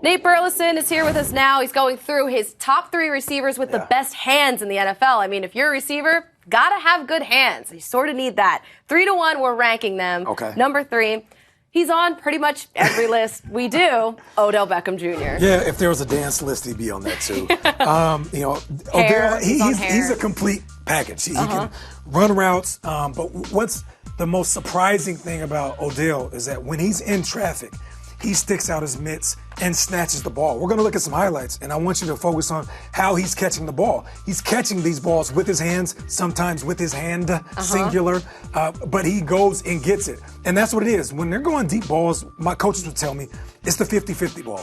Nate Burleson is here with us now. He's going through his top 3 receivers with the best hands in the NFL. I mean, if you're a receiver, gotta have good hands. You sort of need that. 3 to 1, we're ranking them. Okay. Number 3, he's on pretty much every list we do, Odell Beckham Jr. Yeah, if there was a dance list, he'd be on that too. Hair, Odell, hair. he's a complete package. He can run routes, but what's the most surprising thing about Odell is that when he's in traffic, he sticks out his mitts and snatches the ball. We're going to look at some highlights, and I want you to focus on how he's catching the ball. He's catching these balls with his hands, sometimes with his hand, singular, but he goes and gets it. And that's what it is. When they're going deep balls, my coaches would tell me, it's the 50-50 ball.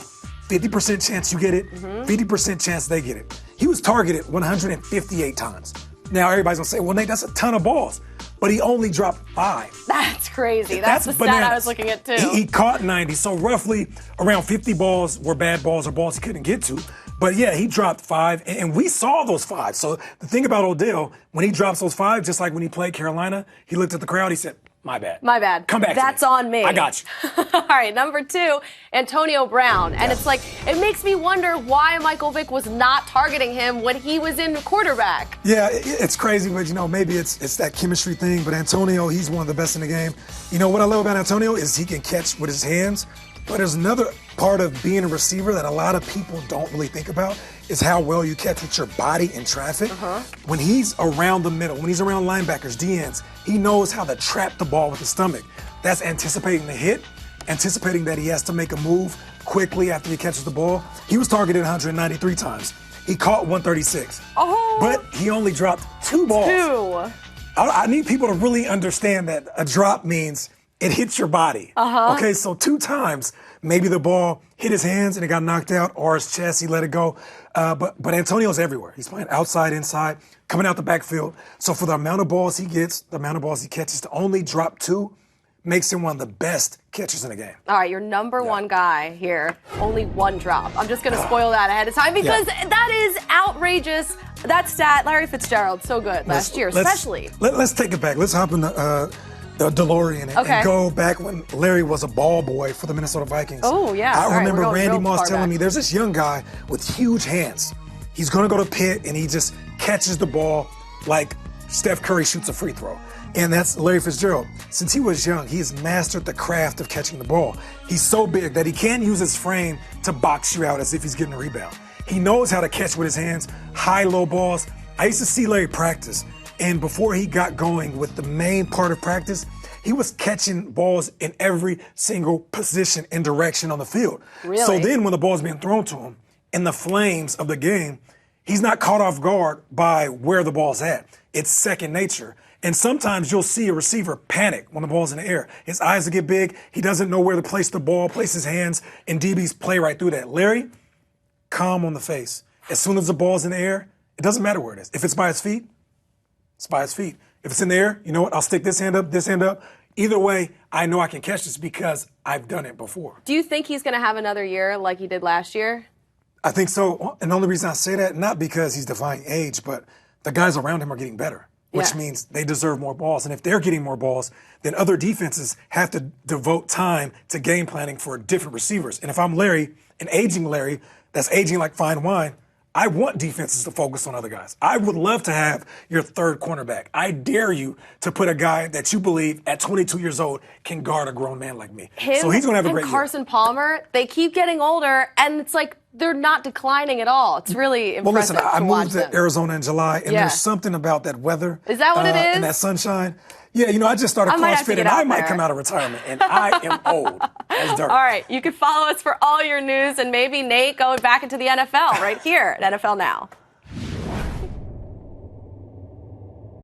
50% chance you get it, 50% chance they get it. He was targeted 158 times. Now, everybody's going to say, well, Nate, that's a ton of balls. But he only dropped 5. That's crazy. That's the bananas. stat I was looking at, too. He caught 90, so roughly around 50 balls were bad balls or balls he couldn't get to. But yeah, he dropped 5, and we saw those 5. So the thing about Odell, when he drops those 5, just like when he played Carolina, he looked at the crowd, he said, my bad. My bad. Come back That's to me. on me. I got you. All right, number 2, Antonio Brown. And it's like, it makes me wonder why Michael Vick was not targeting him when he was in quarterback. Yeah, it's crazy, but maybe it's that chemistry thing. But Antonio, he's one of the best in the game. You know what I love about Antonio is he can catch with his hands. But there's another part of being a receiver that a lot of people don't really think about is how well you catch with your body in traffic. When he's around the middle, when he's around linebackers, DNs, he knows how to trap the ball with his stomach. That's anticipating the hit, anticipating that he has to make a move quickly after he catches the ball. He was targeted 193 times. He caught 136. But he only dropped 2 balls. 2. I need people to really understand that a drop means it hits your body. Okay, so 2 times, maybe the ball hit his hands and it got knocked out, or his chest, he let it go. But Antonio's everywhere. He's playing outside, inside, coming out the backfield. So for the amount of balls he gets, the amount of balls he catches, to only drop 2 makes him one of the best catchers in the game. All right, your number 1 guy here, only 1 drop. I'm just going to spoil that ahead of time because that is outrageous. That stat, Larry Fitzgerald, so good last year, especially. Let's take it back. Let's hop in the DeLorean and go back when Larry was a ball boy for the Minnesota Vikings. Oh, yeah. I remember Randy Moss telling me there's this young guy with huge hands. He's going to go to Pitt, and he just catches the ball like Steph Curry shoots a free throw. And that's Larry Fitzgerald. Since he was young, he has mastered the craft of catching the ball. He's so big that he can't use his frame to box you out as if he's getting a rebound. He knows how to catch with his hands, high, low balls. I used to see Larry practice. And before he got going with the main part of practice, he was catching balls in every single position and direction on the field. Really? So then when the ball's being thrown to him, in the flames of the game, he's not caught off guard by where the ball's at. It's second nature. And sometimes you'll see a receiver panic when the ball's in the air. His eyes will get big. He doesn't know where to place the ball, place his hands, and DBs play right through that. Larry, calm on the face. As soon as the ball's in the air, it doesn't matter where it is. If it's by his feet, it's by his feet. If it's in the air, you know what? I'll stick this hand up, this hand up. Either way, I know I can catch this because I've done it before. Do you think he's going to have another year like he did last year? I think so. And the only reason I say that, not because he's defying age, but the guys around him are getting better, which means they deserve more balls. And if they're getting more balls, then other defenses have to devote time to game planning for different receivers. And if I'm Larry, an aging Larry that's aging like fine wine, I want defenses to focus on other guys. I would love to have your third cornerback. I dare you to put a guy that you believe at 22 years old can guard a grown man like me. So he's going to have a great year. Carson Palmer, they keep getting older, and it's like they're not declining at all. It's really impressive. Well, listen, I moved to Arizona in July, and there's something about that weather. Is that what it is? And that sunshine. Yeah, I just started CrossFit, and I might come out of retirement, and I am old as dirt. All right, you can follow us for all your news, and maybe Nate going back into the NFL right here at NFL Now.